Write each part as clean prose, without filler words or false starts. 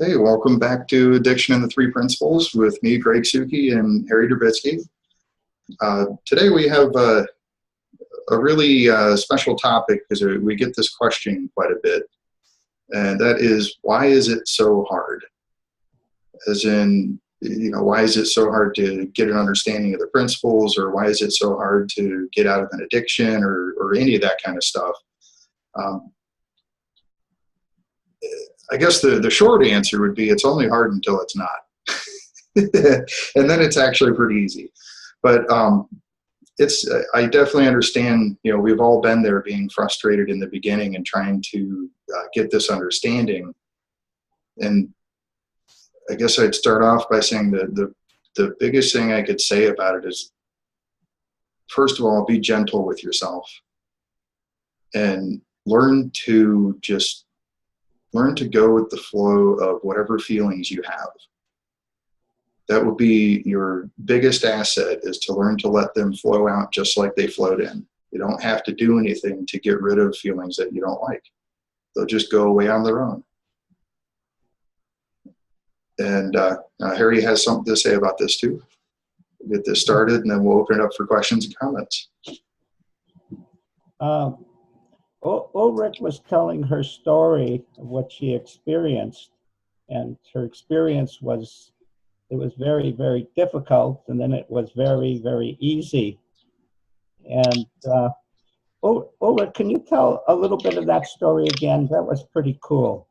Okay, welcome back to Addiction and the Three Principles with me, Greg Suki, and Harry Durbitsky. Today we have a really special topic because we get this question quite a bit, and that is, why is it so hard? As in, why is it so hard to get an understanding of the principles, or why is it so hard to get out of an addiction, or any of that kind of stuff? I guess the short answer would be it's only hard until it's not. And then it's actually pretty easy. But I definitely understand, we've all been there, being frustrated in the beginning and trying to get this understanding. And I guess I'd start off by saying the biggest thing I could say about it is, first of all, be gentle with yourself and learn to go with the flow of whatever feelings you have. That would be your biggest asset, is to learn to let them flow out just like they flowed in. You don't have to do anything to get rid of feelings that you don't like. They'll just go away on their own. And Harry has something to say about this too. We'll get this started, and then we'll open it up for questions and comments. Ulrich was telling her story of what she experienced, and her experience was, it was very, very difficult, and then it was very, very easy. And Ulrich, can you tell a little bit of that story again? That was pretty cool.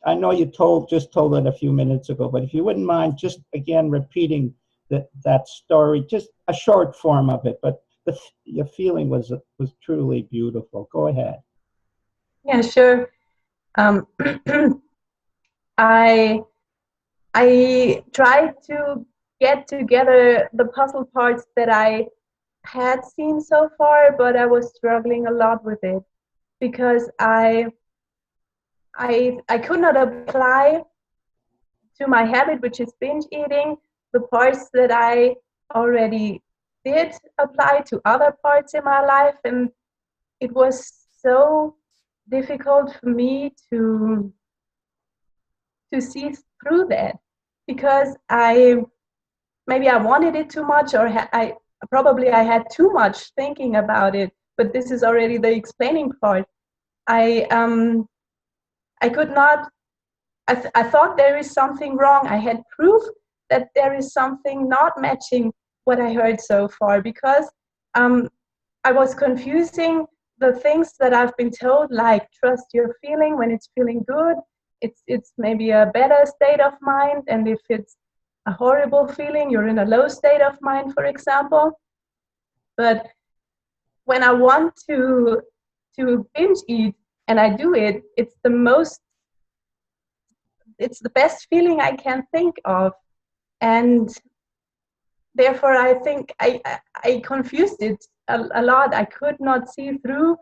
I know you just told it a few minutes ago, but if you wouldn't mind just again repeating that story, just a short form of it, but your feeling was truly beautiful. Go ahead. Yeah, sure. I tried to get together the puzzle parts that I had seen so far, but I was struggling a lot with it because I could not apply to my habit, which is binge eating, the parts that I already did apply to other parts in my life, and it was so difficult for me to see through that, because maybe I wanted it too much, or I had too much thinking about it. But this is already the explaining part. I could not. I thought there is something wrong. I had proof that there is something not matching what I heard so far, because I was confusing the things that I've been told, like trust your feeling. When it's feeling good, it's maybe a better state of mind, and if it's a horrible feeling, you're in a low state of mind, for example. But when I want to binge eat and I do it, it's the best feeling I can think of, and therefore I think I confused it a lot. I could not see through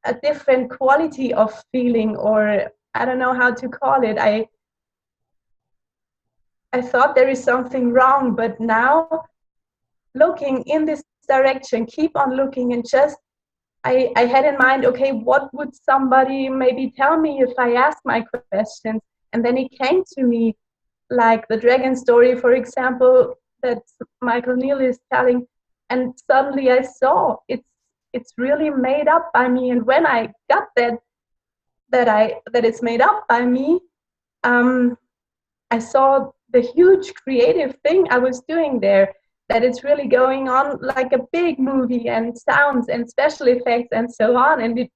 a different quality of feeling, or I don't know how to call it. I thought there is something wrong, but now looking in this direction, keep on looking, and just I had in mind, okay, what would somebody maybe tell me if I asked my questions? And then it came to me, like the dragon story, for example, that Michael Neal is telling, and suddenly I saw it's really made up by me. And when I got that it's made up by me, I saw the huge creative thing I was doing there, that it's really going on like a big movie, and sounds and special effects and so on. And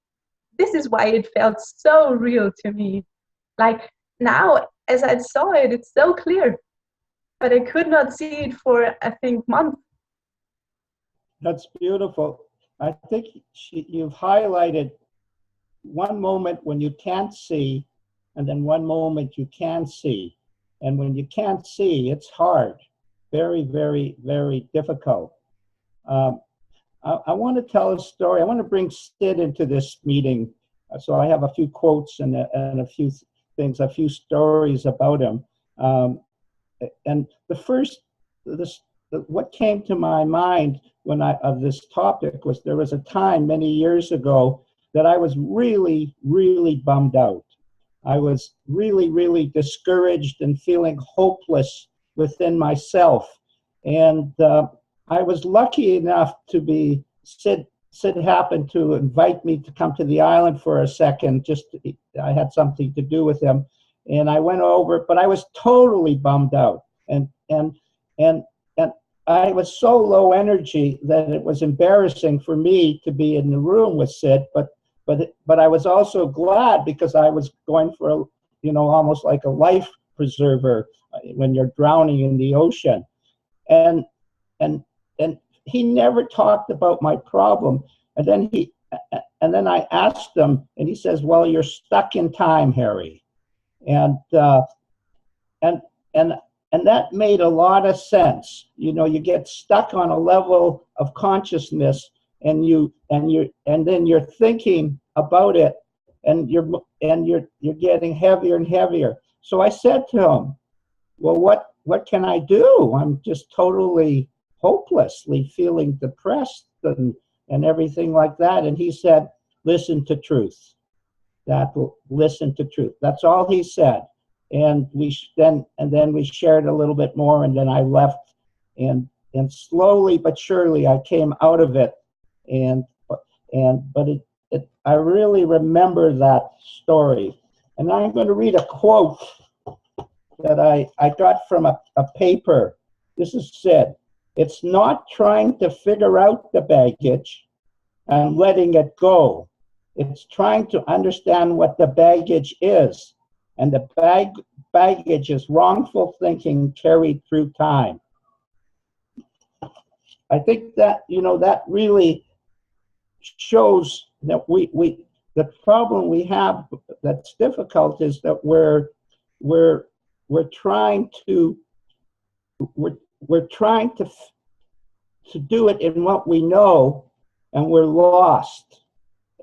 this is why it felt so real to me. Like now, as I saw it, it's so clear, but I could not see it for, I think, months. That's beautiful. I think you've highlighted one moment when you can't see, and then one moment you can see. And when you can't see, it's hard. Very, very, very difficult. I want to tell a story. I want to bring Sid into this meeting. So I have a few quotes and a few things, a few stories about him. And what came to my mind of this topic was, there was a time many years ago that I was really, really bummed out. I was really, really discouraged and feeling hopeless within myself. And I was lucky enough to be, Sid happened to invite me to come to the island for a second. I had something to do with him. And I went over, but I was totally bummed out. And I was so low energy that it was embarrassing for me to be in the room with Sid, but I was also glad because I was going for almost like a life preserver when you're drowning in the ocean. And he never talked about my problem. And then I asked him, and he says, "Well, you're stuck in time, Harry." And that made a lot of sense. You get stuck on a level of consciousness, and then you're thinking about it, and you're getting heavier and heavier. So I said to him, "Well, what can I do? I'm just totally hopelessly feeling depressed and everything like that." And he said, "Listen to truth. Listen to truth." That's all he said. And then we shared a little bit more, and then I left, and slowly but surely I came out of it, but I really remember that story. And I'm going to read a quote that I got from a paper. This is said: "It's not trying to figure out the baggage and letting it go. It's trying to understand what the baggage is. And the baggage is wrongful thinking carried through time." I think that, that really shows that the problem we have that's difficult is that we're trying to do it in what we know, and we're lost.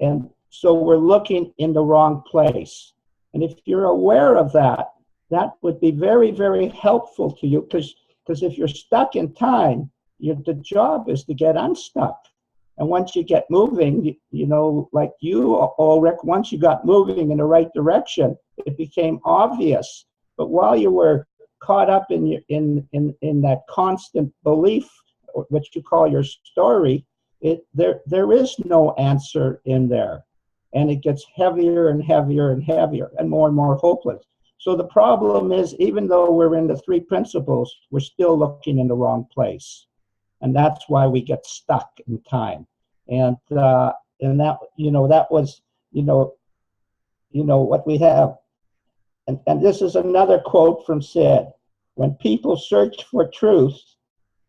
And so we're looking in the wrong place. And if you're aware of that, that would be very, very helpful to you, because if you're stuck in time, the job is to get unstuck. And once you get moving, like you, Ulrich, once you got moving in the right direction, it became obvious. But while you were caught up in that constant belief, what you call your story, there is no answer in there. And it gets heavier and heavier and heavier and more hopeless. So the problem is, even though we're in the three principles, we're still looking in the wrong place. And that's why we get stuck in time. And that, that was, what we have. And this is another quote from Sid: "When people search for truth,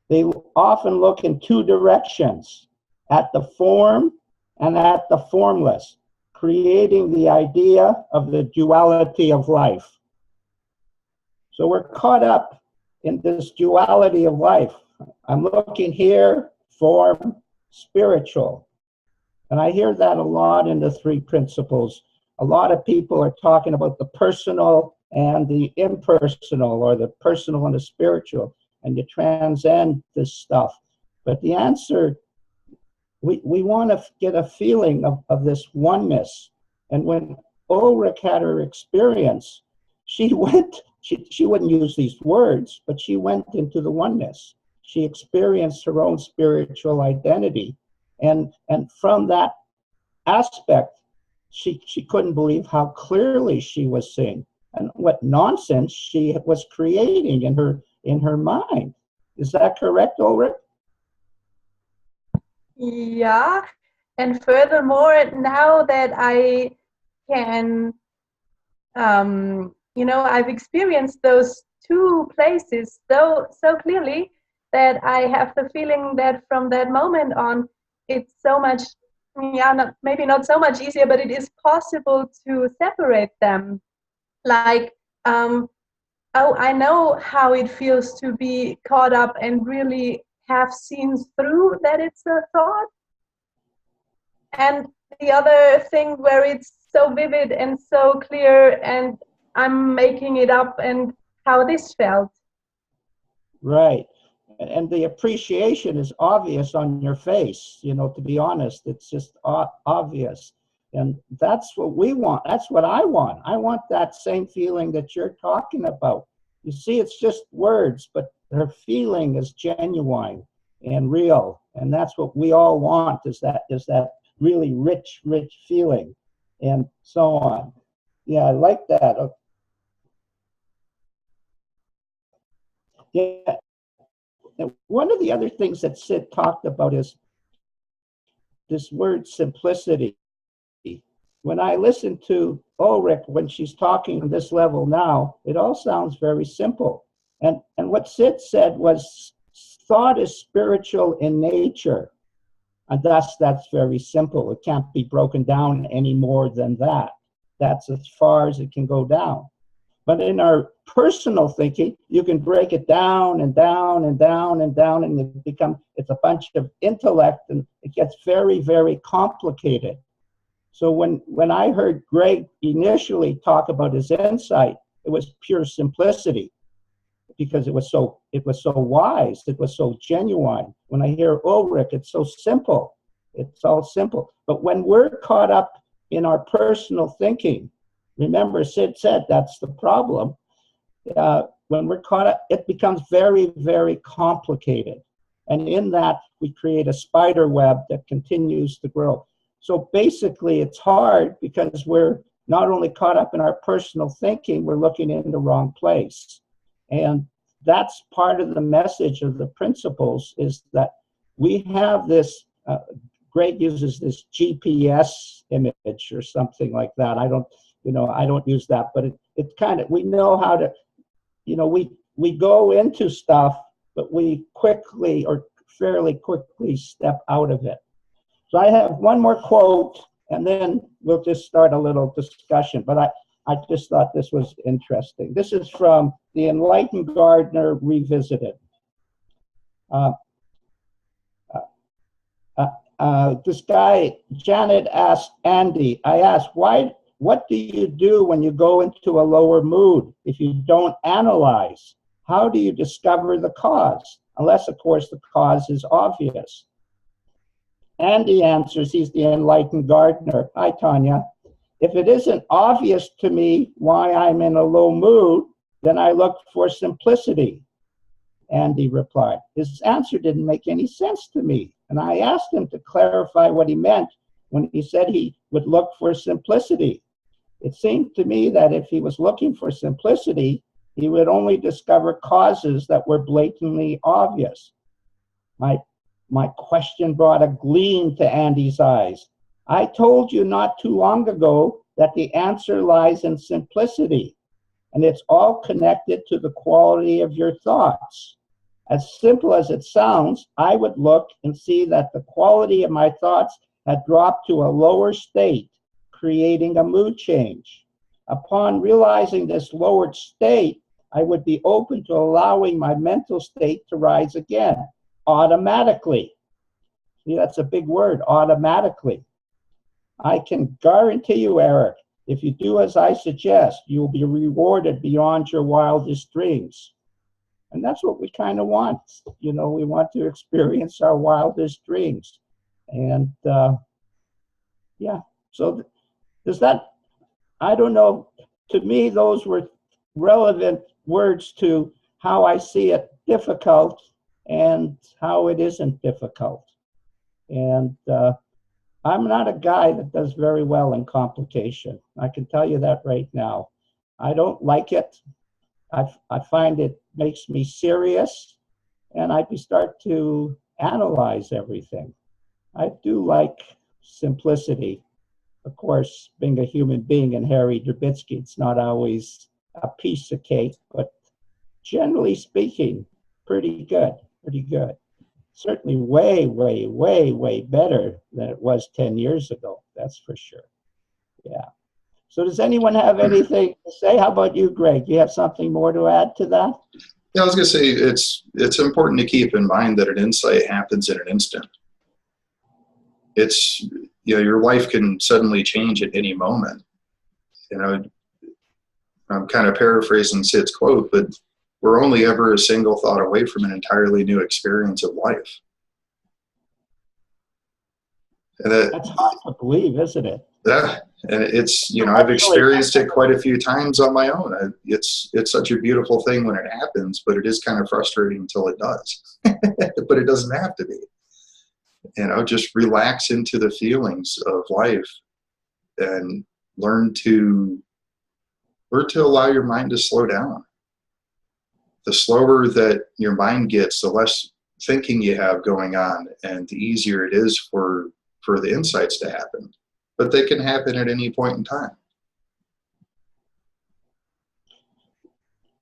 they often look in two directions, at the form and at the formless, creating the idea of the duality of life." So we're caught up in this duality of life. I'm looking here, form, spiritual. And I hear that a lot in the three principles. A lot of people are talking about the personal and the impersonal, or the personal and the spiritual, and you transcend this stuff. But the answer, we want to get a feeling of this oneness. And when Ulrich had her experience, she wouldn't use these words, but she went into the oneness. She experienced her own spiritual identity. And from that aspect, she couldn't believe how clearly she was seeing and what nonsense she was creating in her mind. Is that correct, Ulrich? Yeah. And furthermore, now that I can, I've experienced those two places so clearly, that I have the feeling that from that moment on, it's so much, maybe not so much easier, but it is possible to separate them. Like, I know how it feels to be caught up and really have seen through that it's a thought. And the other thing where it's so vivid and so clear, and I'm making it up, and how this felt. Right. And the appreciation is obvious on your face, to be honest. It's just obvious. And that's what we want. That's what I want. I want that same feeling that you're talking about. You see, it's just words, but her feeling is genuine and real. And that's what we all want, is that really rich, rich feeling, and so on. Yeah, I like that. Yeah. And one of the other things that Sid talked about is this word simplicity. When I listen to Ulrich, when she's talking on this level now, it all sounds very simple. And what Sid said was, thought is spiritual in nature. And thus, that's very simple. It can't be broken down any more than that. That's as far as it can go down. But in our personal thinking, you can break it down and down and down and down, and it's a bunch of intellect, and it gets very, very complicated. So when I heard Greg initially talk about his insight, it was pure simplicity, because it was so wise, it was so genuine. When I hear Ulrich, it's so simple. It's all simple. But when we're caught up in our personal thinking, remember Sid said that's the problem. When we're caught up, it becomes very, very complicated. And in that, we create a spider web that continues to grow. So basically, it's hard because we're not only caught up in our personal thinking, we're looking in the wrong place. And that's part of the message of the principles, is that we have this, Greg uses this GPS image or something like that. I don't use that, but it kind of, we know how to, we go into stuff, but we quickly or fairly quickly step out of it. So I have one more quote, and then we'll just start a little discussion. But I just thought this was interesting. This is from The Enlightened Gardener Revisited. This guy, Janet, asked Andy, I asked, what do you do when you go into a lower mood if you don't analyze? How do you discover the cause? Unless, of course, the cause is obvious. Andy answers, he's the enlightened gardener. Hi, Tanya. If it isn't obvious to me why I'm in a low mood, then I look for simplicity. Andy replied. His answer didn't make any sense to me. And I asked him to clarify what he meant when he said he would look for simplicity. It seemed to me that if he was looking for simplicity, he would only discover causes that were blatantly obvious. My question brought a gleam to Andy's eyes. I told you not too long ago that the answer lies in simplicity, and it's all connected to the quality of your thoughts. As simple as it sounds, I would look and see that the quality of my thoughts had dropped to a lower state, creating a mood change. Upon realizing this lowered state, I would be open to allowing my mental state to rise again, automatically. See, that's a big word, automatically. I can guarantee you, Eric, if you do as I suggest, you will be rewarded beyond your wildest dreams. And that's what we kind of want. We want to experience our wildest dreams. And yeah, so does that, I don't know, to me, those were relevant words to how I see it difficult and how it isn't difficult. And I'm not a guy that does very well in complication. I can tell you that right now. I don't like it. I find it makes me serious, and I start to analyze everything. I do like simplicity. Of course, being a human being and Harry Drabitsky, it's not always a piece of cake, but generally speaking, pretty good. Certainly way, way, way, way better than it was 10 years ago. That's for sure. Yeah. So does anyone have anything to say? How about you, Greg? Do you have something more to add to that? Yeah, I was going to say it's important to keep in mind that an insight happens in an instant. It's, your life can suddenly change at any moment. I'm kind of paraphrasing Sid's quote, but we're only ever a single thought away from an entirely new experience of life. And that, That's hard to believe, isn't it? yeah, and it's, you know, I've experienced it quite a few times on my own. It's such a beautiful thing when it happens, but it is kind of frustrating until it does. But it doesn't have to be. You know, just relax into the feelings of life and learn to allow your mind to slow down. The slower that your mind gets, the less thinking you have going on, and the easier it is for the insights to happen. But they can happen at any point in time.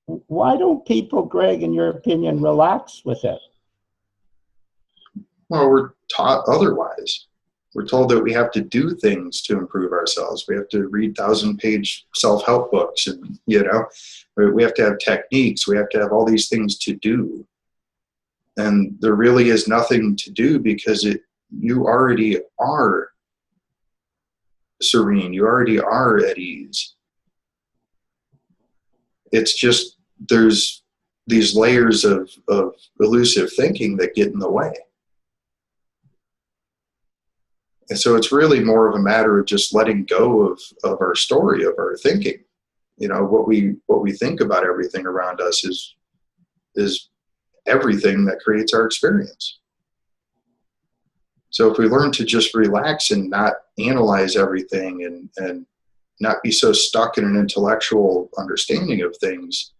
Why don't people, Greg, in your opinion, relax with it? Well, we're taught otherwise. We're told that we have to do things to improve ourselves. We have to read 1,000-page self-help books, and, you know, we have to have techniques. We have to have all these things to do. And there really is nothing to do, because you already are serene. You already are at ease. It's just there's these layers of elusive thinking that get in the way. And so it's really more of a matter of just letting go of our story, of our thinking. You know, what we think about everything around us is everything that creates our experience. So if we learn to just relax and not analyze everything and not be so stuck in an intellectual understanding of things,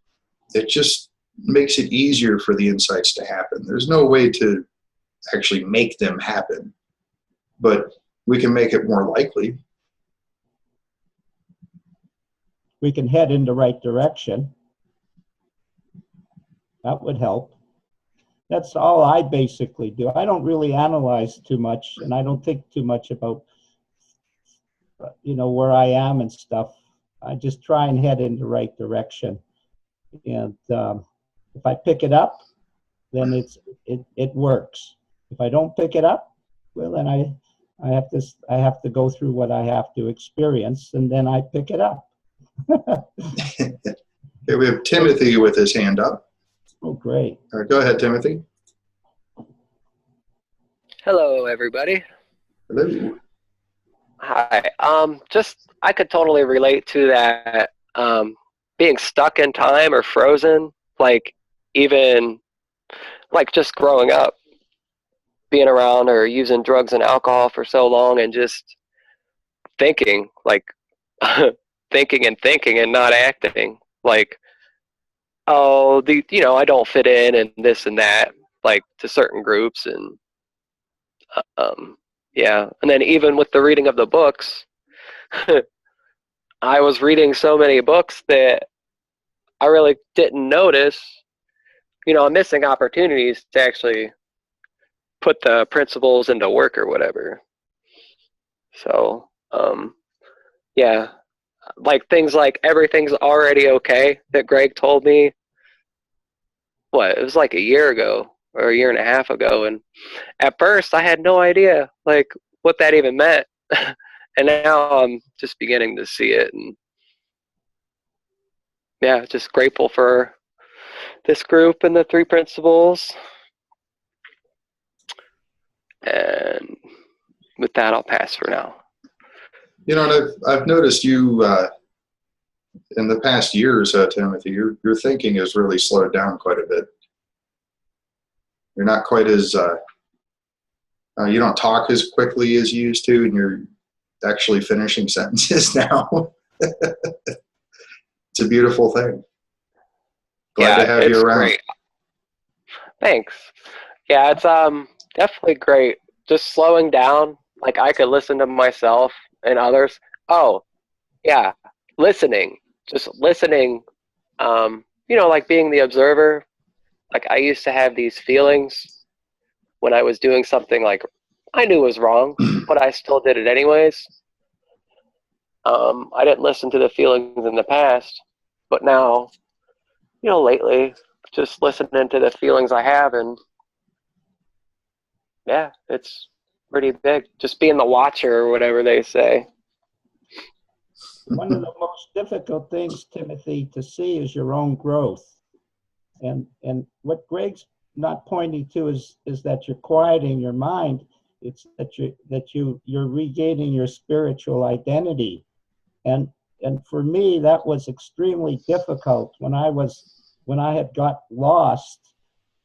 it just makes it easier for the insights to happen. There's no way to actually make them happen, but we can make it more likely. We can head in the right direction. That would help. That's all I basically do. I don't really analyze too much, and I don't think too much about, you know, where I am and stuff. I just try and head in the right direction. And if I pick it up, then it works. If I don't pick it up, well, then I have to go through what I have to experience, and then I pick it up. Okay, we have Timothy with his hand up. Oh, great. All right, go ahead, Timothy. Hello, everybody. Hello. Hi. I could totally relate to that. Being stuck in time or frozen, like even like just growing up, being around or using drugs and alcohol for so long, and just thinking, like thinking and not acting, like, oh, I don't fit in and this and that, like to certain groups, and yeah. And then even with the reading of the books, I was reading so many books that I really didn't notice, I'm missing opportunities to actually put the principles into work or whatever. So, yeah, like things like everything's already okay that Greg told me, it was like a year ago or a year and a half ago. And at first I had no idea like what that even meant. And now I'm just beginning to see it. And yeah, just grateful for this group and the 3 principles. And with that, I'll pass for now. And I've noticed you in the past years, Timothy, your thinking has really slowed down quite a bit. You're not quite as you don't talk as quickly as you used to, and you're actually finishing sentences now. It's a beautiful thing. Glad to have you around. Great. Thanks. Yeah, it's definitely great. Just slowing down, like I could listen to myself and others. Oh, yeah, listening. Just listening. Like being the observer. Like I used to have these feelings when I was doing something like I knew was wrong, but I still did it anyways. I didn't listen to the feelings in the past, but now, lately, just listening to the feelings I have, and yeah, it's pretty big. Just being the watcher or whatever they say. One of the most difficult things, Timothy, to see is your own growth. And what Greg's not pointing to is that you're quieting your mind. It's that you're regaining your spiritual identity. And for me, that was extremely difficult. When I had got lost,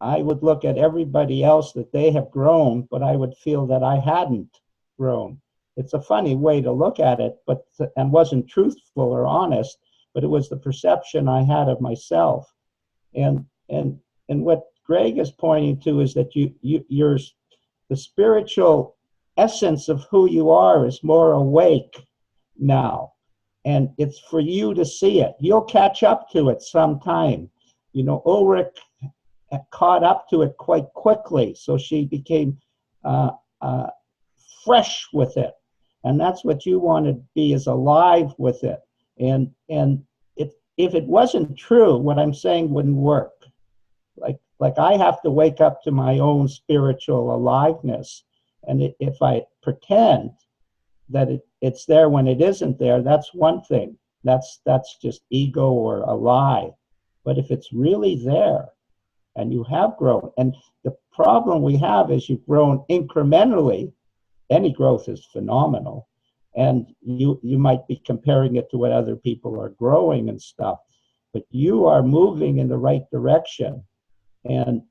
I would look at everybody else that they have grown, but I would feel that I hadn't grown. It's a funny way to look at it, and wasn't truthful or honest, but it was the perception I had of myself. And what Greg is pointing to is that you're the spiritual essence of who you are is more awake now. And it's for you to see it. You'll catch up to it sometime. You know, Ulrich caught up to it quite quickly, so she became fresh with it. And that's what you want to be, is alive with it. And if it wasn't true, what I'm saying wouldn't work. Like I have to wake up to my own spiritual aliveness. And if I pretend that it's there when it isn't there, that's one thing. That's just ego or a lie. But if it's really there and you have grown, and the problem we have is you've grown incrementally, any growth is phenomenal. And you might be comparing it to what other people are growing and stuff, but you are moving in the right direction. And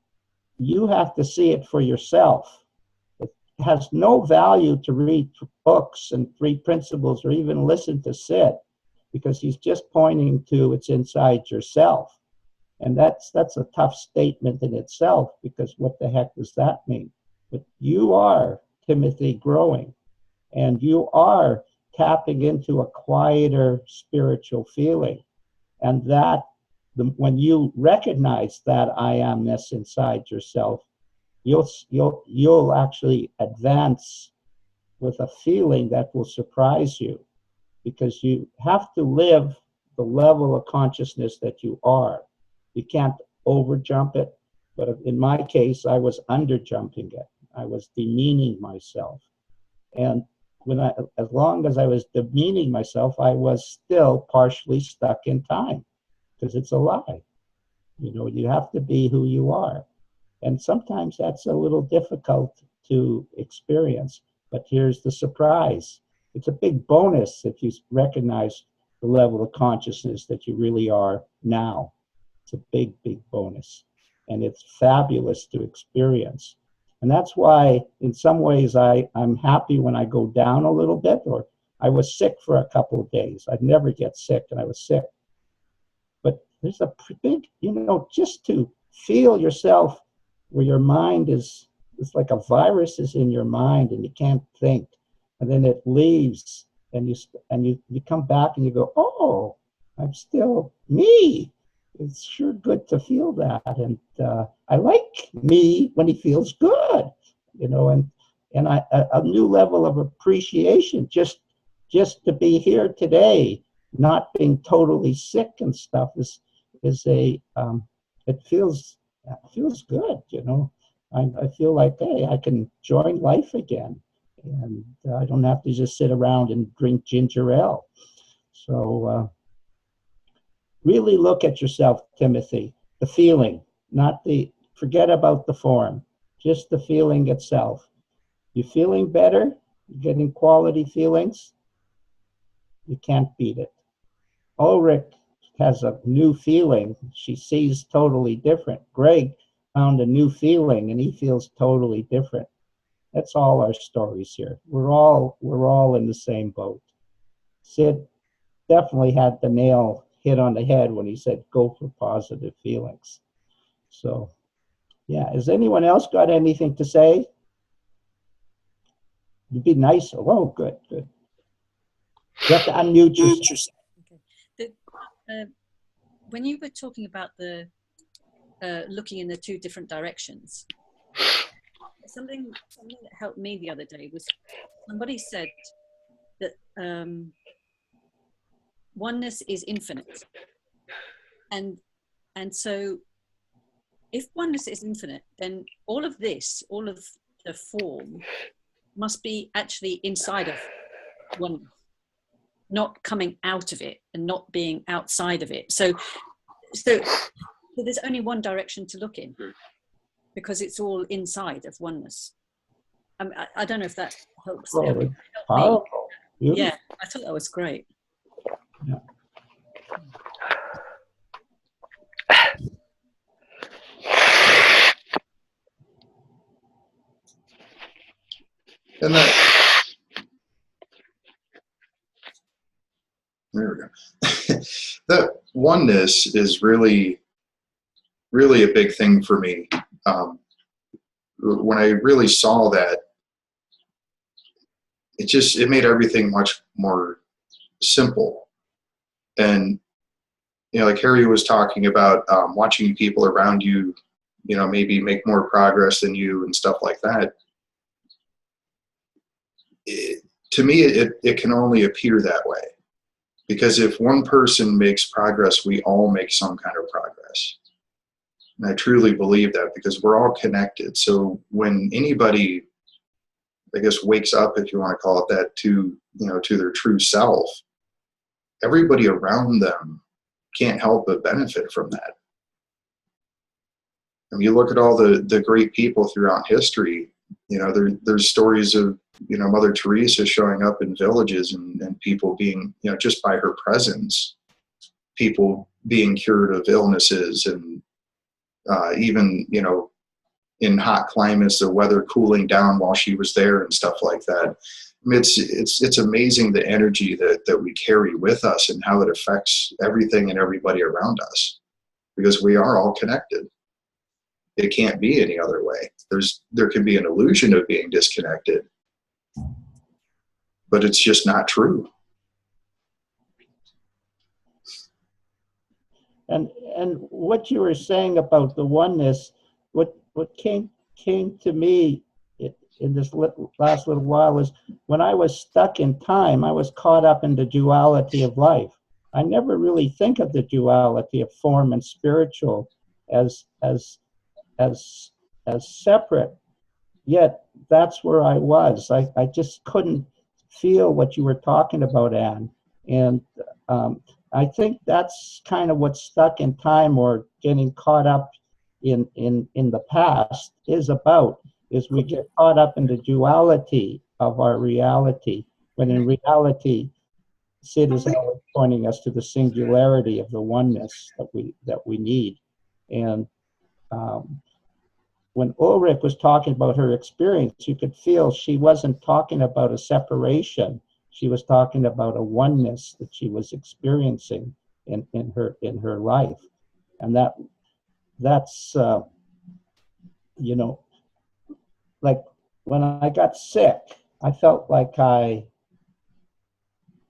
you have to see it for yourself. It has no value to read books and 3 principles or even listen to Sid, because he's just pointing to it's inside yourself. And that's a tough statement in itself, because what the heck does that mean? But you are, Timothy, growing, and you are tapping into a quieter spiritual feeling. And that when you recognize that I amness inside yourself, you'll actually advance with a feeling that will surprise you, because you have to live the level of consciousness that you are. You can't over jump it, but in my case, I was under jumping it. I was demeaning myself. And as long as I was demeaning myself, I was still partially stuck in time, because it's a lie. You know, you have to be who you are. And sometimes that's a little difficult to experience, but here's the surprise. It's a big bonus if you recognize the level of consciousness that you really are now. It's a big, big bonus. And it's fabulous to experience. And that's why, in some ways, I'm happy when I go down a little bit, or I was sick for a couple of days. I'd never get sick, and I was sick. But there's a big, just to feel yourself where your mind is, it's like a virus is in your mind and you can't think. And then it leaves, and you come back and you go, oh, I'm still me. It's sure good to feel that. And I like me when he feels good, and a new level of appreciation just to be here today, not being totally sick and stuff is it feels good, I feel like, hey, I can join life again, and I don't have to just sit around and drink ginger ale. So really look at yourself, Timothy, the feeling, forget about the form, just the feeling itself. You feeling better? You're getting quality feelings? You can't beat it. Ulrich has a new feeling. She sees totally different. Greg found a new feeling and he feels totally different. That's all our stories here. We're all in the same boat. Sid definitely had the nail hit on the head when he said, go for positive feelings. So, yeah. Has anyone else got anything to say? It'd be nice. Oh, good. You have to unmute yourself. Okay. When you were talking about the looking in the 2 different directions, something that helped me the other day was somebody said that oneness is infinite, and so if oneness is infinite, then all of the form must be actually inside of oneness, not coming out of it and not being outside of it. So there's only one direction to look in, because it's all inside of oneness. I don't know if that helps. Oh, Help it's me. powerful. Beautiful. Yeah, I thought that was great. Yeah. And that, there we go. That oneness is really, really a big thing for me. When I really saw that, it made everything much more simple. And, you know, like Harry was talking about watching people around you, you know, maybe make more progress than you and stuff like that. To me, it can only appear that way. Because if one person makes progress, we all make some kind of progress. And I truly believe that, because we're all connected. So when anybody, I guess, wakes up, if you want to call it that, to, you know, to their true self, everybody around them can't help but benefit from that. I mean, you look at all the great people throughout history, you know, there's stories of, you know, Mother Teresa showing up in villages and people being, you know, just by her presence, people being cured of illnesses, and even, you know, in hot climates, the weather cooling down while she was there and stuff like that. I mean, it's amazing the energy that we carry with us and how it affects everything and everybody around us, because we are all connected. It can't be any other way. There can be an illusion of being disconnected, but it's just not true. And what you were saying about the oneness, what came to me in this last little while is, when I was stuck in time, I was caught up in the duality of life. I never really think of the duality of form and spiritual as separate. Yet that's where I was. I just couldn't feel what you were talking about, Anne. And I think that's kind of what's stuck in time, or getting caught up in the past is about, is we get caught up in the duality of our reality, when in reality, Sid is always pointing us to the singularity of the oneness that we need. And when Ulrich was talking about her experience, you could feel she wasn't talking about a separation. She was talking about a oneness that she was experiencing in her life. And that's you know, like when I got sick, I felt like I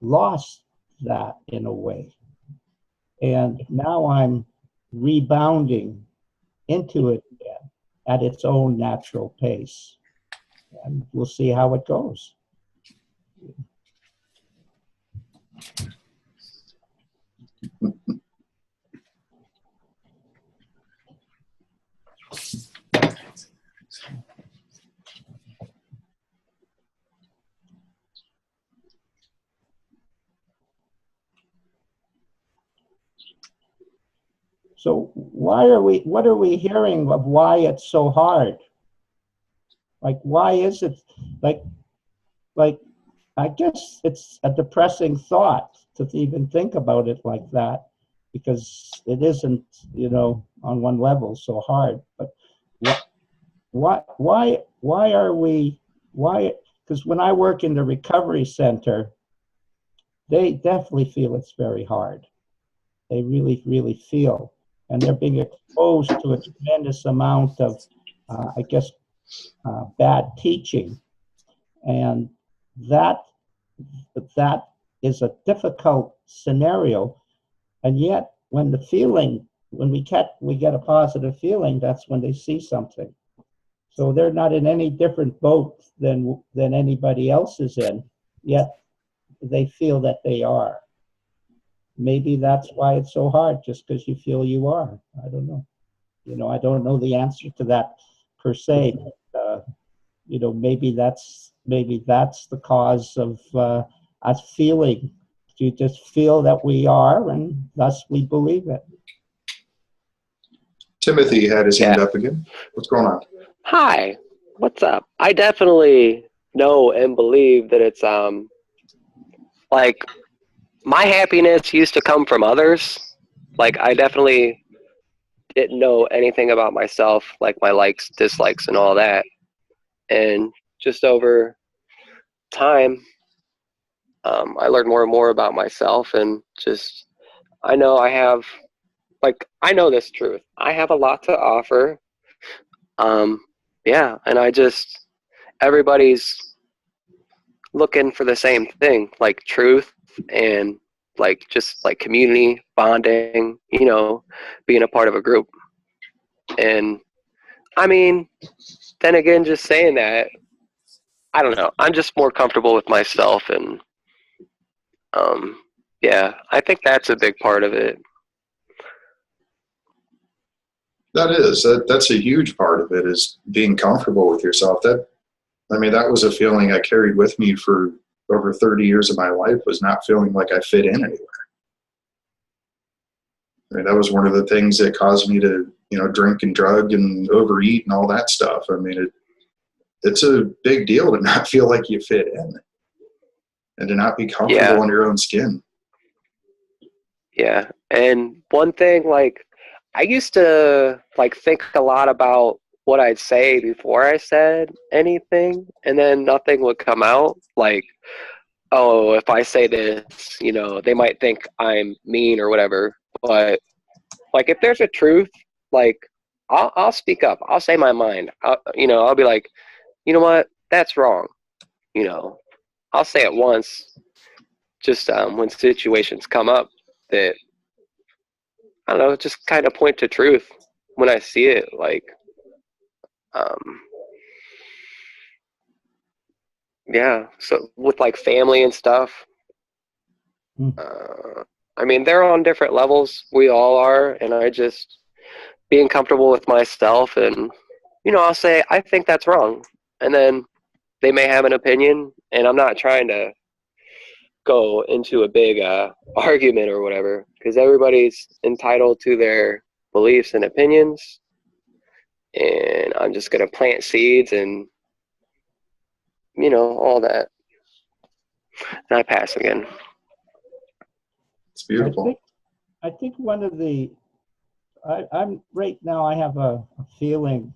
lost that in a way. And now I'm rebounding into it again at its own natural pace. And we'll see how it goes. So what are we hearing of why it's so hard? Like, why is it, like, I guess it's a depressing thought to even think about it like that, because it isn't, you know, on one level so hard. But why are we, because when I work in the recovery center, they definitely feel it's very hard. They really, really feel. And they're being exposed to a tremendous amount of, I guess, bad teaching. And that is a difficult scenario. And yet, when we get a positive feeling, that's when they see something. So they're not in any different boat than anybody else is in, yet they feel that they are. Maybe that's why it's so hard, just because you feel you are. I don't know. You know, I don't know the answer to that per se. But, you know, maybe that's the cause of us feeling. You just feel that we are, and thus we believe it. Timothy had his hand up again. What's going on? Hi. What's up? I definitely know and believe that it's like my happiness used to come from others. Like I definitely didn't know anything about myself, like my likes, dislikes, and all that. And just over time, I learned more and more about myself, and just I know I have, like, I know this truth. I have a lot to offer. Um, yeah, and I just everybody's looking for the same thing, like truth and like just like community bonding, you know, being a part of a group. And I mean, then again, just saying that, I don't know. I'm just more comfortable with myself, and yeah, I think that's a big part of it. That's a huge part of it, is being comfortable with yourself. I mean, that was a feeling I carried with me for over 30 years of my life, was not feeling like I fit in anywhere. I mean, that was one of the things that caused me to, you know, drink and drug and overeat and all that stuff. I mean, it's a big deal to not feel like you fit in and to not be comfortable Yeah, in your own skin. yeah. And one thing, like, I used to like think a lot about what I'd say before I said anything, and then nothing would come out. Like, oh, if I say this, you know, they might think I'm mean or whatever. But like, if there's a truth, like, I'll speak up. I'll say my mind. You know, I'll be like, you know what, that's wrong. You know, I'll say it once, just when situations come up that I don't know, just kind of point to truth when I see it. Like, um, yeah. So with like family and stuff, Mm. I mean, they're on different levels. We all are, and I just being comfortable with myself, and you know, I'll say I think that's wrong, and then they may have an opinion, and I'm not trying to go into a big argument or whatever, because everybody's entitled to their beliefs and opinions, and I'm just gonna plant seeds and you know all that. And I pass again. It's I beautiful. think I think one of the I'm right now. I have a feeling.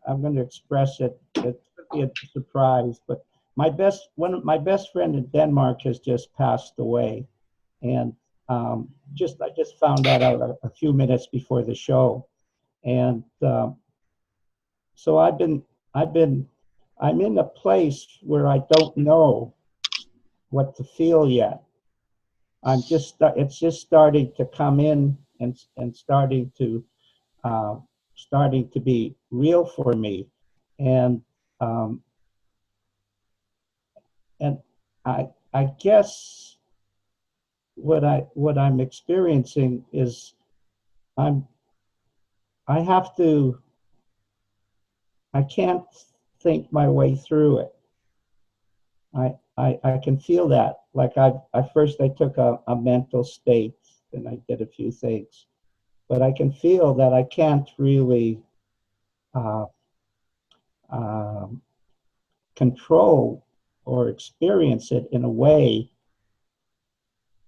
I'm going to express it. It could be a surprise, but one of my best friend in Denmark has just passed away, and I just found that out a few minutes before the show, and so I'm in a place where I don't know what to feel yet. It's just starting to come in and uh, starting to be real for me, and um, and I guess what I'm experiencing is I'm I have to I can't think my way through it. I can feel that. Like I took a mental state and I did a few things, but I can feel that I can't really uh, um, control or experience it in a way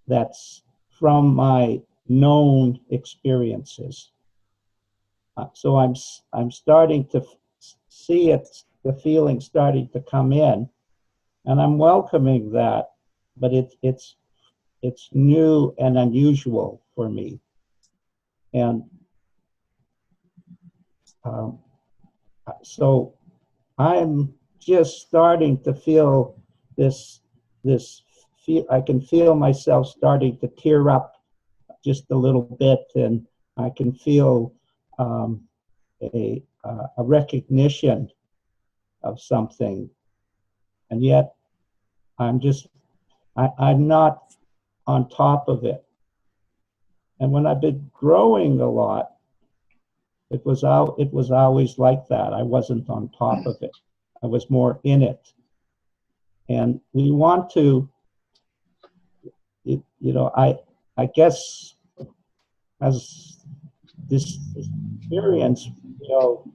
that's from my known experiences. So I'm starting to see it, the feeling starting to come in, and I'm welcoming that. But it's new and unusual for me, and um, so I'm just starting to feel this this feel. I can feel myself starting to tear up just a little bit, and I can feel um, a recognition of something, and yet I'm not on top of it. And when I've been growing a lot, it was always like that. I wasn't on top of it. I was more in it. And we want to, you know, I guess as this experience, you know,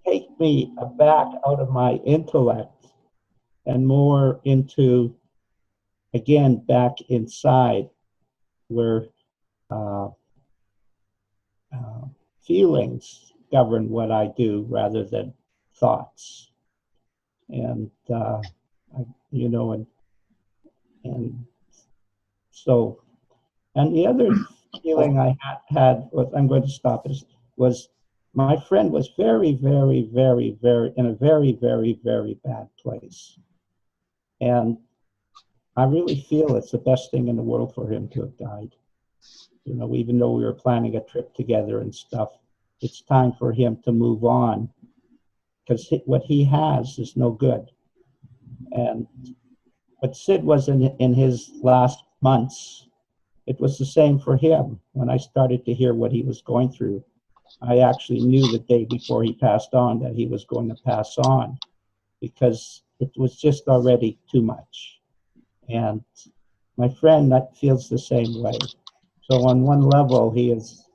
take me back out of my intellect and more into, again, back inside, where uh, feelings govern what I do rather than thoughts. And you know, and so, and the other feeling I had was, I'm going to stop this, was my friend was very, very, very, very, in a very, very, very bad place. And I really feel it's the best thing in the world for him to have died. You know, even though we were planning a trip together and stuff, it's time for him to move on, because what he has is no good. And but Sid was in his last months. It was the same for him. When I started to hear what he was going through, I actually knew the day before he passed on that he was going to pass on, because it was just already too much. And my friend that feels the same way. So on one level, he has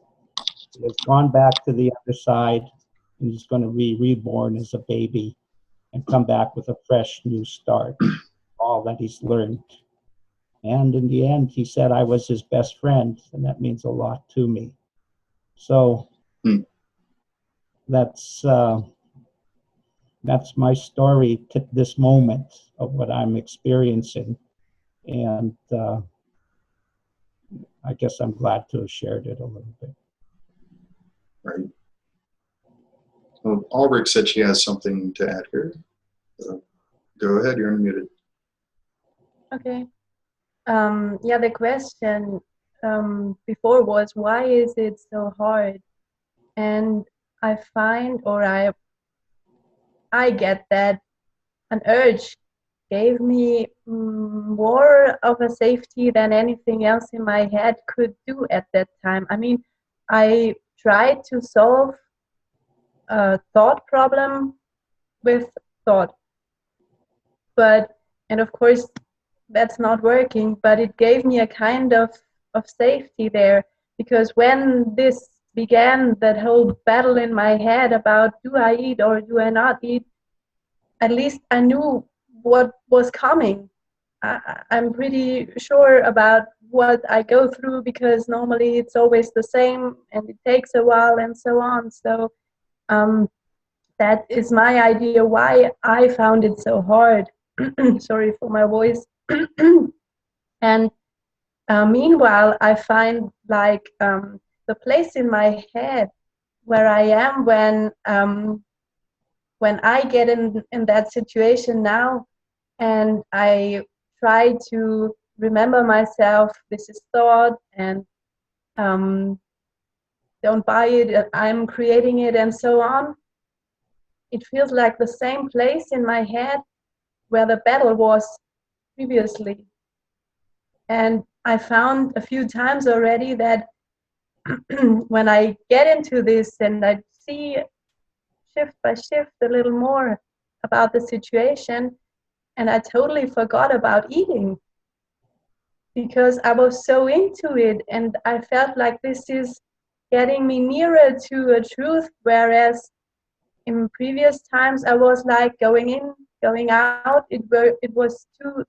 gone back to the other side, and he's going to be reborn as a baby and come back with a fresh new start, all that he's learned. And in the end, he said I was his best friend, and that means a lot to me. So that's my story to this moment of what I'm experiencing. And I guess I'm glad to have shared it a little bit. Right. Well, Ulrich said she has something to add here. Go ahead, you're unmuted. Okay. Yeah, the question before was, why is it so hard? And I find, or I get that an urge gave me more of a safety than anything else in my head could do at that time. I mean, I tried to solve a thought problem with thought, and of course that's not working, but it gave me a kind of safety there, because when this began, that whole battle in my head about do I eat or do I not eat, at least I knew what was coming. I'm pretty sure about what I go through, because normally it's always the same and it takes a while and so on. So that is my idea why I found it so hard. Sorry for my voice. And meanwhile, I find like the place in my head where I am when I get in that situation now, and I try to remember myself, this is thought, and don't buy it, I'm creating it, and so on. It feels like the same place in my head where the battle was previously. And I found a few times already that when I get into this and I see shift by shift a little more about the situation, and I totally forgot about eating because I was so into it, and I felt like this is getting me nearer to a truth, whereas in previous times I was like going in, going out. It was two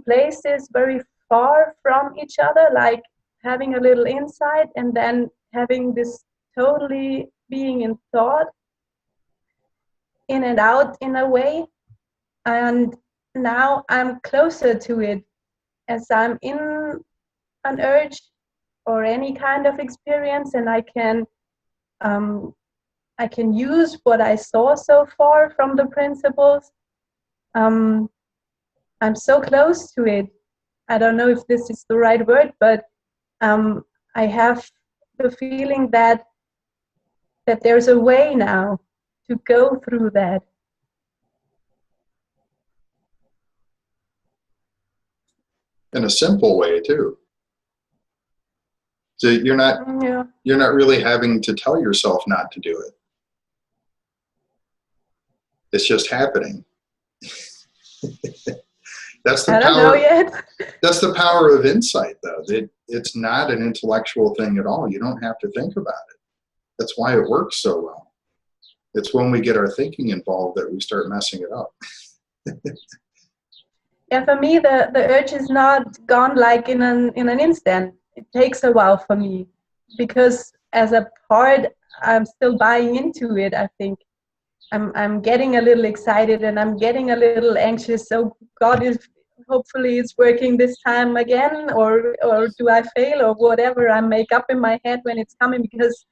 places very far from each other, like having a little insight and then having this totally being in thought, in and out in a way. And now I'm closer to it, as I'm in an urge or any kind of experience, and I can use what I saw so far from the principles. I'm so close to it. I don't know if this is the right word, but I have the feeling that there's a way now to go through that. In a simple way too. So you're not really having to tell yourself not to do it. It's just happening. That's the I don't know yet. That's the power of insight, though. It's not an intellectual thing at all. You don't have to think about it. That's why it works so well. It's when we get our thinking involved that we start messing it up. Yeah, for me, the urge is not gone like in an instant. It takes a while for me, because as a part, I'm still buying into it. I think I'm getting a little excited and I'm getting a little anxious. So God is hopefully it's working this time again, or do I fail, or whatever I make up in my head when it's coming, because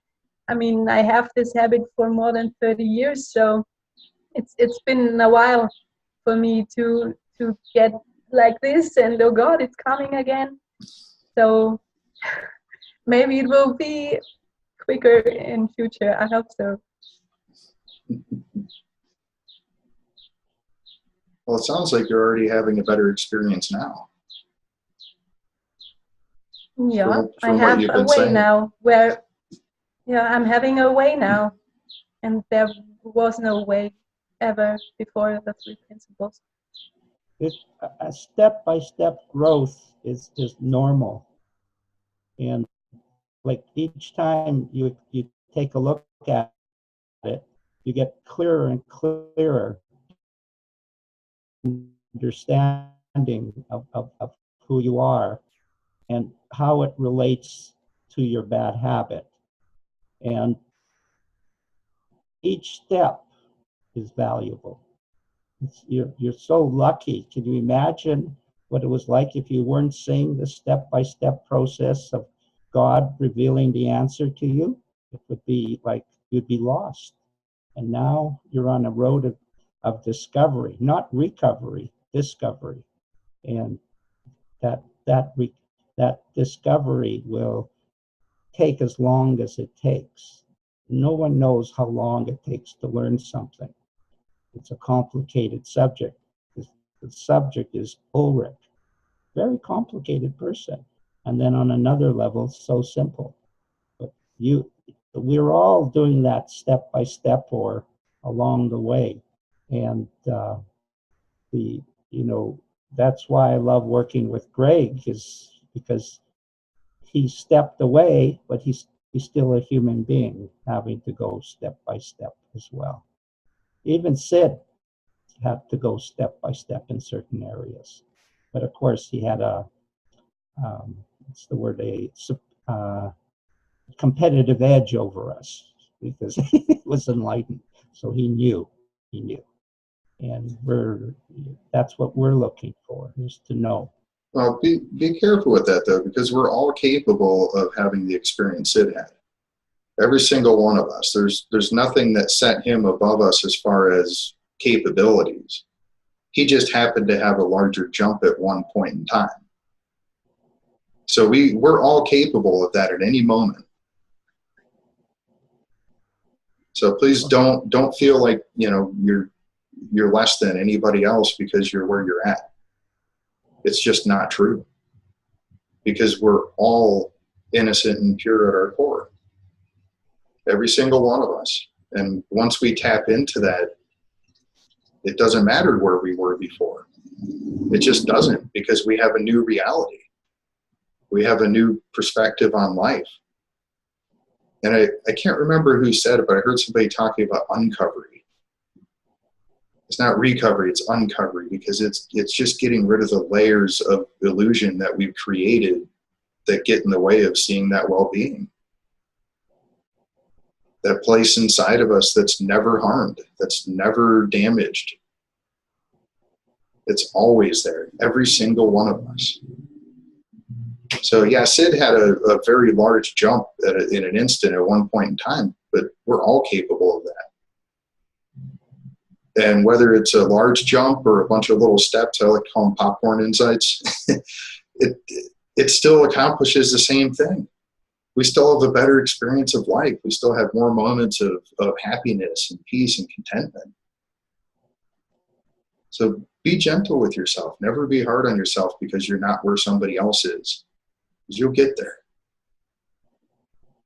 I mean I have this habit for more than 30 years, so it's been a while for me to get like this, and oh God, it's coming again. So maybe it will be quicker in future. I hope so. Well, it sounds like you're already having a better experience now. Yeah, I From what have you've a been way saying. now where, yeah, I'm having a way now, and there was no way ever before the three principles. A step-by-step growth is normal. And like each time you take a look at it, you get clearer and clearer understanding of who you are and how it relates to your bad habit. And each step is valuable. You're so lucky. Can you imagine what it was like if you weren't seeing the step-by-step process of God revealing the answer to you? It would be like you'd be lost. And now you're on a road of discovery, not recovery, discovery. And that discovery will take as long as it takes. No one knows how long it takes to learn something. It's a complicated subject. The subject is Ulrich, very complicated person. And then on another level, so simple. But we're all doing that step by step or along the way. And that's why I love working with Greg, is because he stepped away, but he's still a human being having to go step by step as well. Even Sid had to go step by step in certain areas. But of course, he had what's the word, a competitive edge over us because he was enlightened. So he knew. And that's what we're looking for, is to know. Well, be careful with that, though, because we're all capable of having the experience Sid had. Every single one of us. There's nothing that set him above us as far as capabilities. He just happened to have a larger jump at one point in time. So we're all capable of that at any moment. So please don't feel like you're less than anybody else because you're where you're at. It's just not true, because we're all innocent and pure at our core. Every single one of us. And once we tap into that, it doesn't matter where we were before. It just doesn't, because we have a new reality. We have a new perspective on life. And I can't remember who said it, but I heard somebody talking about uncovery. It's not recovery, it's uncovery, because it's just getting rid of the layers of illusion that we've created that get in the way of seeing that well-being. That place inside of us that's never harmed, that's never damaged. It's always there, every single one of us. So yeah, Sid had a very large jump in an instant at one point in time, but we're all capable of that. And whether it's a large jump or a bunch of little steps, I like to call them popcorn insights, it still accomplishes the same thing. We still have a better experience of life. We still have more moments of happiness and peace and contentment. So be gentle with yourself. Never be hard on yourself because you're not where somebody else is. Because you'll get there.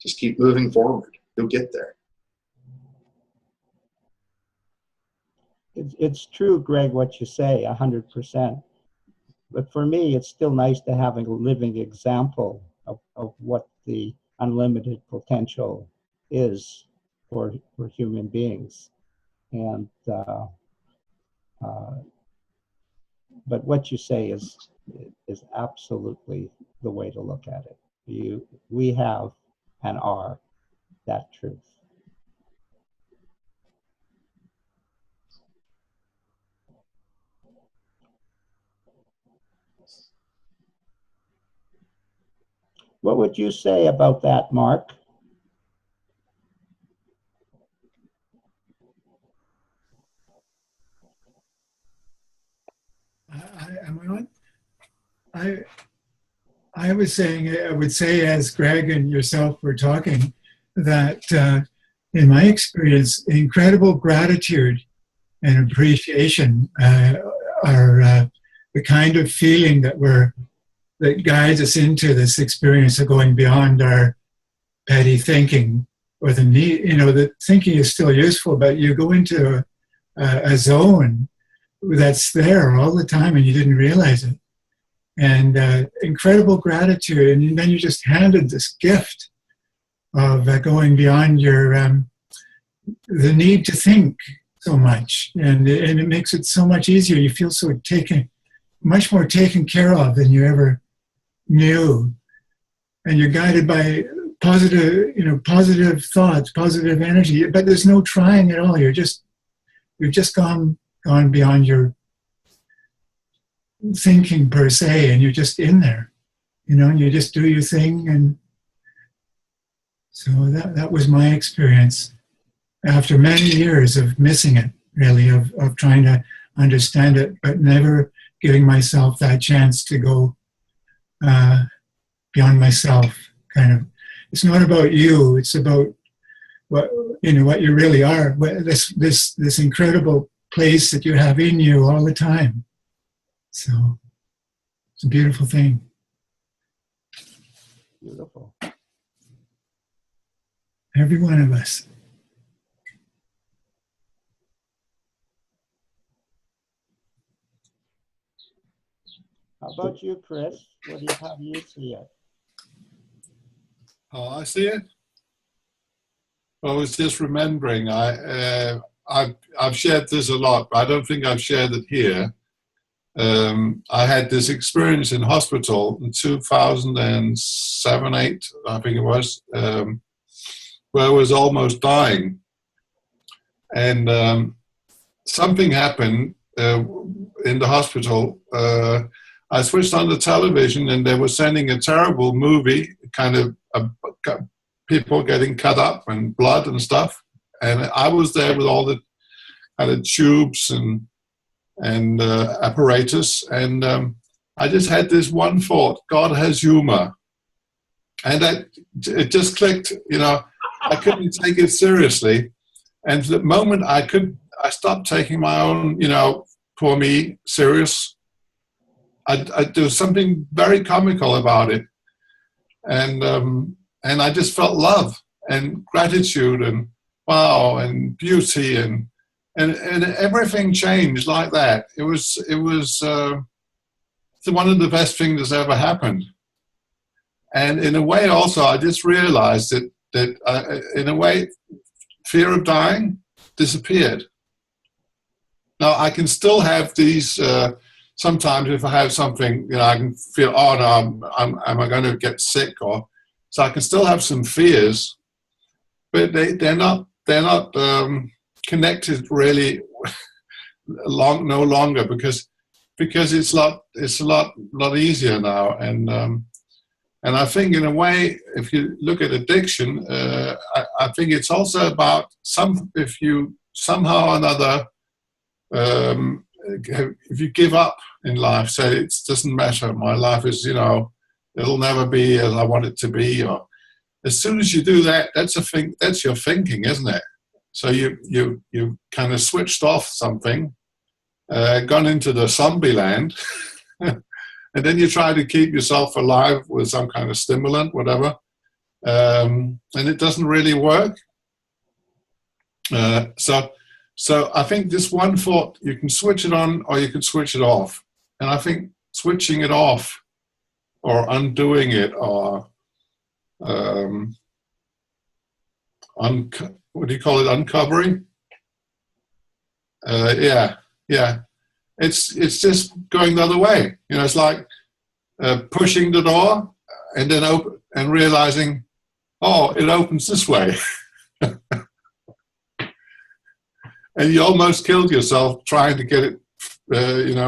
Just keep moving forward. You'll get there. It's true, Greg, what you say, 100%. But for me, it's still nice to have a living example of what the unlimited potential is for human beings. And but what you say is absolutely the way to look at it. We have and are that truth. What would you say about that, Mark? Am I on? I would say, as Greg and yourself were talking, that in my experience, incredible gratitude and appreciation are the kind of feeling that guides us into this experience of going beyond our petty thinking or the need. You know, the thinking is still useful, but you go into a zone that's there all the time and you didn't realize it. And incredible gratitude, and then you're just handed this gift of going beyond your the need to think so much, and it makes it so much easier. You feel so much more taken care of than you ever knew, and you're guided by positive thoughts, positive energy. But there's no trying at all. You've just gone beyond your thinking per se, and you're just in there, and you just do your thing. And so that was my experience after many years of missing it, really, of trying to understand it, but never giving myself that chance to go beyond myself. Kind of, it's not about you, it's about what you really are, this incredible place that you have in you all the time. So it's a beautiful thing. Beautiful. Every one of us. How about you, Chris? How do you see it? Oh, I see it. I was just remembering. I've shared this a lot, but I don't think I've shared it here. I had this experience in hospital in 2007, 8, I think it was, where I was almost dying. And something happened in the hospital. I switched on the television and they were sending a terrible movie, kind of people getting cut up and blood and stuff. And I was there with all the kind of tubes and apparatus, and I just had this one thought: God has humor, and it just clicked. I couldn't take it seriously, and the moment I stopped taking my own, poor me, serious. I do something very comical about it, and I just felt love and gratitude and wow and beauty and everything changed like that. It was one of the best things that's ever happened. And in a way, also, I just realized that in a way, fear of dying disappeared. Now I can still have these. Sometimes, if I have something, I can feel, oh no, am I going to get sick? Or so I can still have some fears, but they're not connected really no longer because it's a lot easier now, and I think in a way, if you look at addiction, I think it's also about if you somehow or another if you give up in life, say it doesn't matter, my life is it'll never be as I want it to be, or as soon as you do that, that's your thinking, isn't it? So you kind of switched off something, gone into the zombie land, and then you try to keep yourself alive with some kind of stimulant, whatever, and it doesn't really work. So I think this one thought, you can switch it on or you can switch it off. And I think switching it off or undoing it or what do you call it, uncovering? Yeah. It's just going the other way. You know, it's like pushing the door and then open and realizing, oh, it opens this way. And you almost killed yourself trying to get it,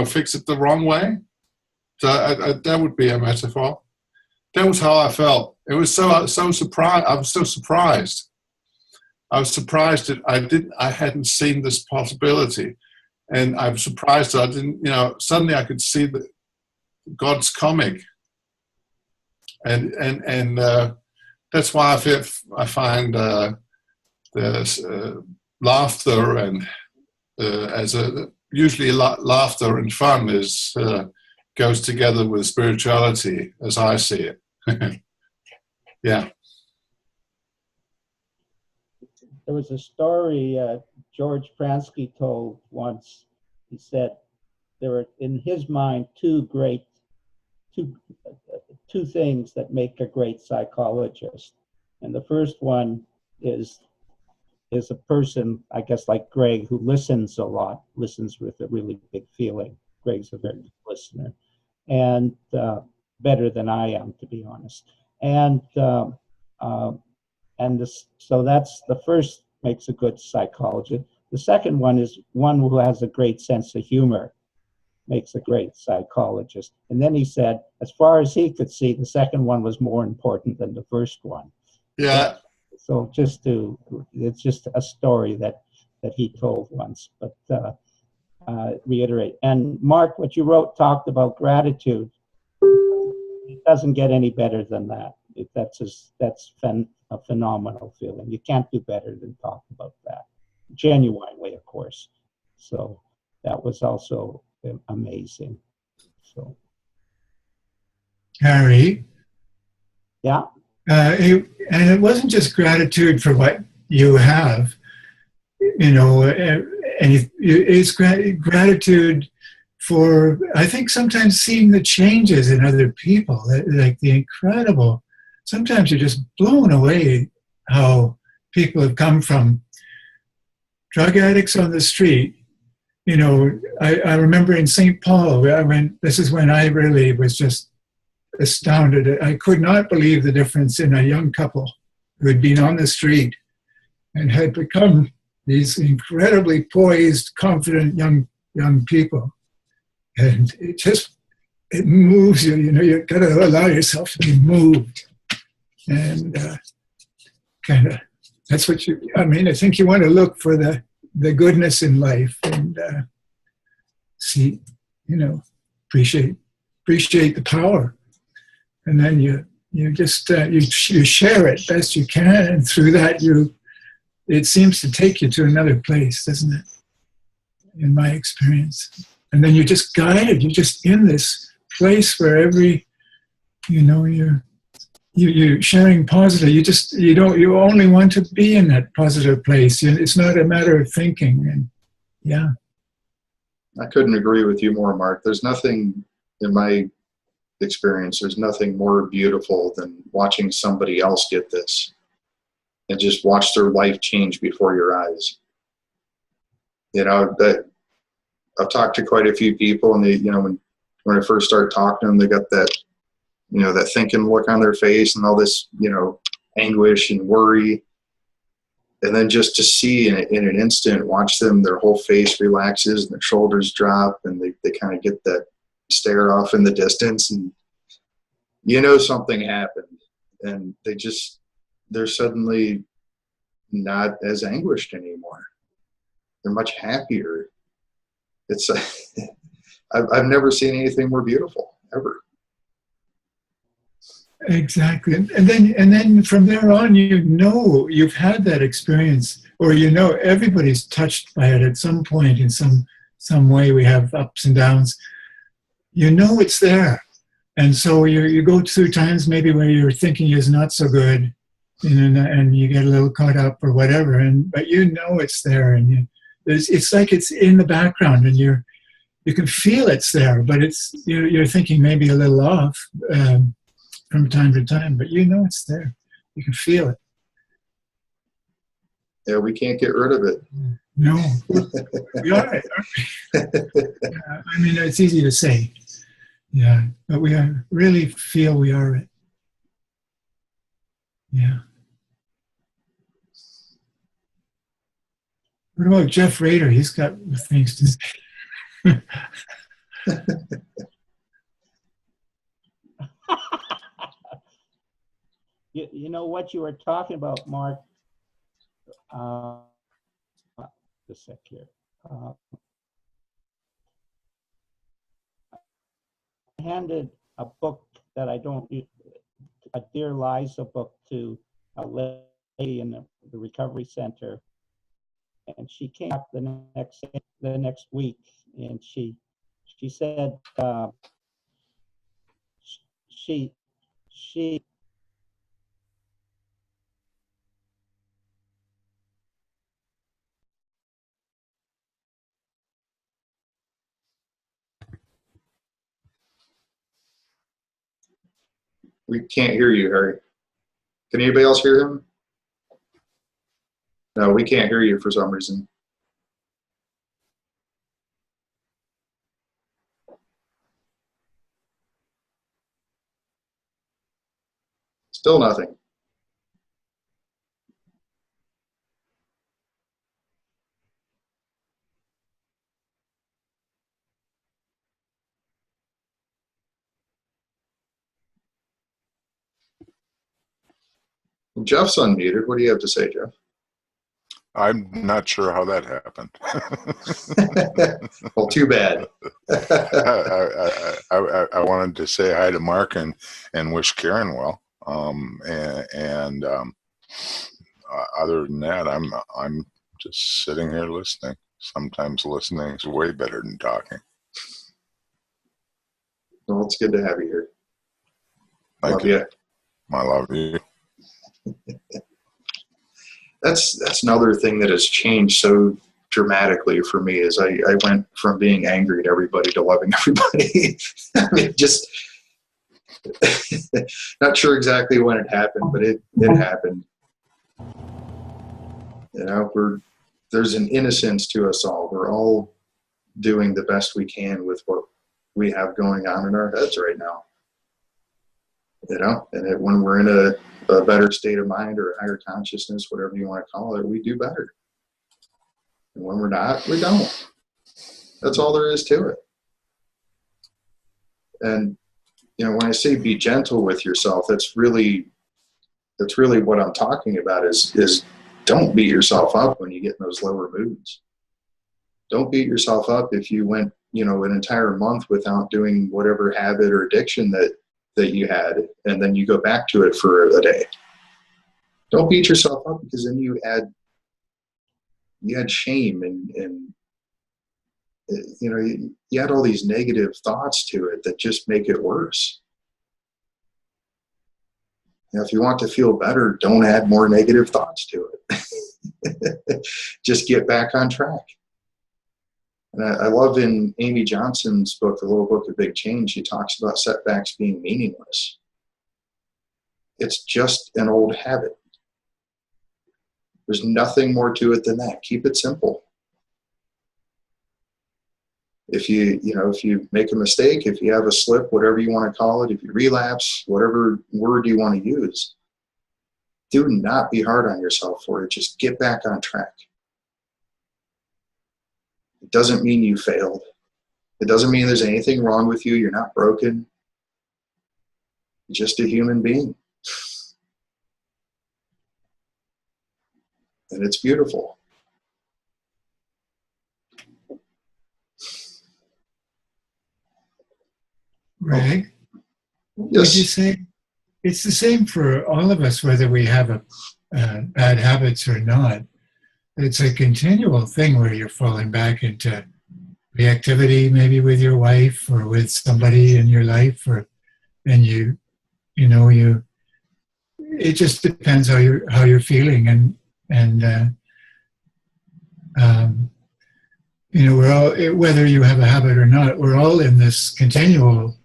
fix it the wrong way. So that would be a metaphor. That was how I felt. It was so surprised. I was so surprised. I was surprised that I hadn't seen this possibility, and I'm surprised that I didn't. Suddenly I could see God's comic, and that's why I find the laughter and usually laughter and fun goes together with spirituality, as I see it. Yeah. There was a story George Pransky told once. He said there were, in his mind, two things that make a great psychologist. And the first one is a person, I guess, like Greg, who listens a lot, listens with a really big feeling. Greg's a very good listener, and better than I am, to be honest. So that's the first, makes a good psychologist. The second one is one who has a great sense of humor, makes a great psychologist. And then he said, as far as he could see, the second one was more important than the first one. Yeah. So it's just a story that he told once, but reiterate. And Mark, what you talked about gratitude. It doesn't get any better than that. That's a phenomenal feeling. You can't do better than talk about that, genuinely, of course. So that was also amazing. So, Harry. Yeah. And it wasn't just gratitude for what you have, and it's gratitude for, I think, sometimes seeing the changes in other people, like the incredible. Sometimes you're just blown away how people have come from drug addicts on the street. I remember in St. Paul, this is when I really was just astounded. I could not believe the difference in a young couple who had been on the street and had become these incredibly poised, confident young people. And it moves you. You've got to allow yourself to be moved. And that's what I think you want to look for the goodness in life and see, appreciate the power. And then you just you share it best you can, and through that it seems to take you to another place, doesn't it? In my experience, and then you're just guided. You're just in this place where you're sharing positive. You only want to be in that positive place. It's not a matter of thinking. And yeah, I couldn't agree with you more, Mark. There's nothing in my experience, there's nothing more beautiful than watching somebody else get this and just watch their life change before your eyes. That I've talked to quite a few people, and they, when I first started talking to them, they got that, that thinking look on their face and all this, anguish and worry. And then just to see in an instant, watch them, their whole face relaxes and their shoulders drop, and they kind of get that stare off in the distance, and something happened, and they're suddenly not as anguished anymore. They're much happier. It's I've never seen anything more beautiful ever. Exactly. And then from there on, you've had that experience, or everybody's touched by it at some point in some way. We have ups and downs. It's there. And so you go through times maybe where your thinking is not so good, and you get a little caught up or whatever, but it's there, and it's like it's in the background, and you can feel it's there, but you're thinking maybe a little off from time to time, but it's there. You can feel it. Yeah, we can't get rid of it. No, we are it. I mean, it's easy to say. Yeah, but we really feel we are it. Yeah. What about Jeff Rader? He's got things to say. You know what you were talking about, Mark? A sec here. I handed a book that I don't, a Dear Liza book, to a lady in the recovery center, and she came up the next week, and she said she We can't hear you, Harry. Can anybody else hear him? No, we can't hear you for some reason. Still nothing. Jeff's unmuted. What do you have to say, Jeff? I'm not sure how that happened. Well, too bad. I wanted to say hi to Mark and wish Karen well. Other than that, I'm just sitting here listening. Sometimes listening is way better than talking. Well, it's good to have you here. Thank you. I love you. That's another thing that has changed so dramatically for me, is I went from being angry at everybody to loving everybody. I mean, just not sure exactly when it happened, but it happened. You know, there's an innocence to us all. We're all doing the best we can with what we have going on in our heads right now. You know, and when we're in a better state of mind or a higher consciousness, whatever you want to call it, we do better. And when we're not, we don't. That's all there is to it. And, you know, when I say be gentle with yourself, that's really what I'm talking about is don't beat yourself up when you get in those lower moods. Don't beat yourself up if you went, you know, an entire month without doing whatever habit or addiction that you had, and then you go back to it for a day. Don't beat yourself up, because then you had shame and you know, you had all these negative thoughts to it that just make it worse. You know, if you want to feel better, don't add more negative thoughts to it. Just get back on track. And I love in Amy Johnson's book, The Little Book of Big Change, she talks about setbacks being meaningless. It's just an old habit. There's nothing more to it than that. Keep it simple. If you make a mistake, if you have a slip, whatever you want to call it, if you relapse, whatever word you want to use, do not be hard on yourself for it. Just get back on track. It doesn't mean you failed. It doesn't mean there's anything wrong with you. You're not broken. You're just a human being. And it's beautiful. Greg, Yes. would you say it's the same for all of us, whether we have bad habits or not? It's a continual thing where you're falling back into reactivity, maybe with your wife or with somebody in your life, it just depends how you're feeling, we're all, whether you have a habit or not, we're all in this continual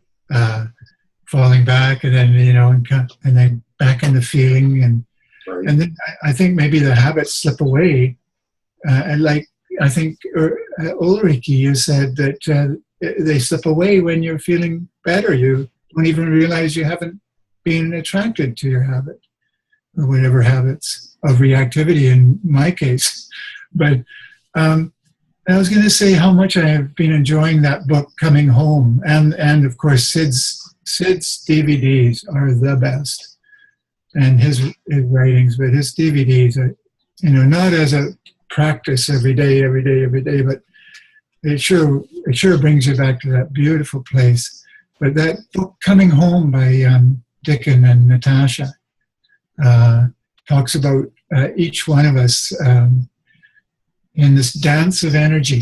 falling back, and then and then back into feeling, and Right. Right. And then I think maybe the habits slip away. And like, I think Ulrike, you said that they slip away when you're feeling better. You don't even realize you haven't been attracted to your habit or whatever habits of reactivity in my case. But I was going to say how much I have been enjoying that book, Coming Home, and of course Sid's DVDs are the best, and his writings, but his DVDs are, not as a practice every day, but it sure brings you back to that beautiful place. But that book, Coming Home, by Dickon and Natasha, talks about each one of us in this dance of energy.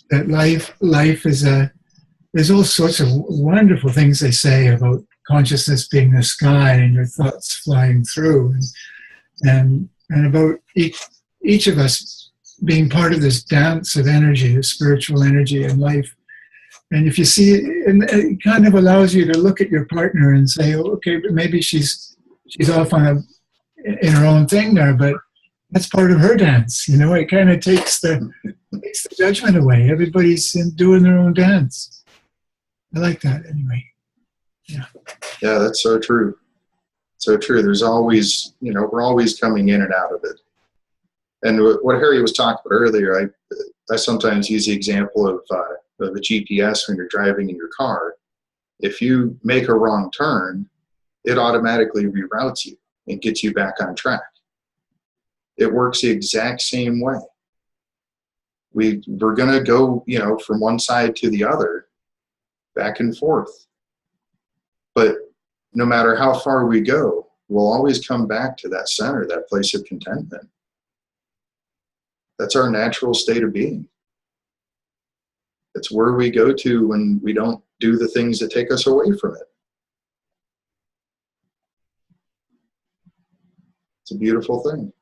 That life is there's all sorts of wonderful things they say about consciousness being the sky and your thoughts flying through, and about each of us being part of this dance of energy, of spiritual energy in life. And if you see it, it kind of allows you to look at your partner and say, oh, okay, but maybe she's off in her own thing there, but that's part of her dance. It kind of takes the judgment away. Everybody's doing their own dance. I like that anyway. Yeah. Yeah, that's so true. So true. There's always, we're always coming in and out of it. And what Harry was talking about earlier, I sometimes use the example of a GPS when you're driving in your car. If you make a wrong turn, it automatically reroutes you and gets you back on track. It works the exact same way. We're going to go, from one side to the other, back and forth. But no matter how far we go, we'll always come back to that center, that place of contentment. That's our natural state of being. It's where we go to when we don't do the things that take us away from it. It's a beautiful thing.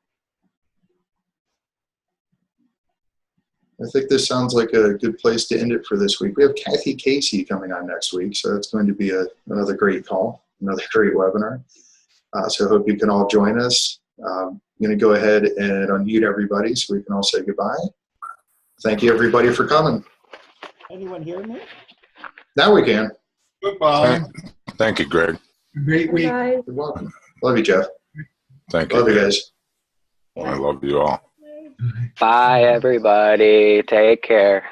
I think this sounds like a good place to end it for this week. We have Kathy Casey coming on next week, so it's going to be another great call, another great webinar. So I hope you can all join us. I'm going to go ahead and unmute everybody so we can all say goodbye. Thank you, everybody, for coming. Anyone hear me? Now we can. Goodbye. Thank you, Greg. Great week. Bye. You're welcome. Love you, Jeff. Thank you. Love you guys. I love you all. Bye, everybody. Take care.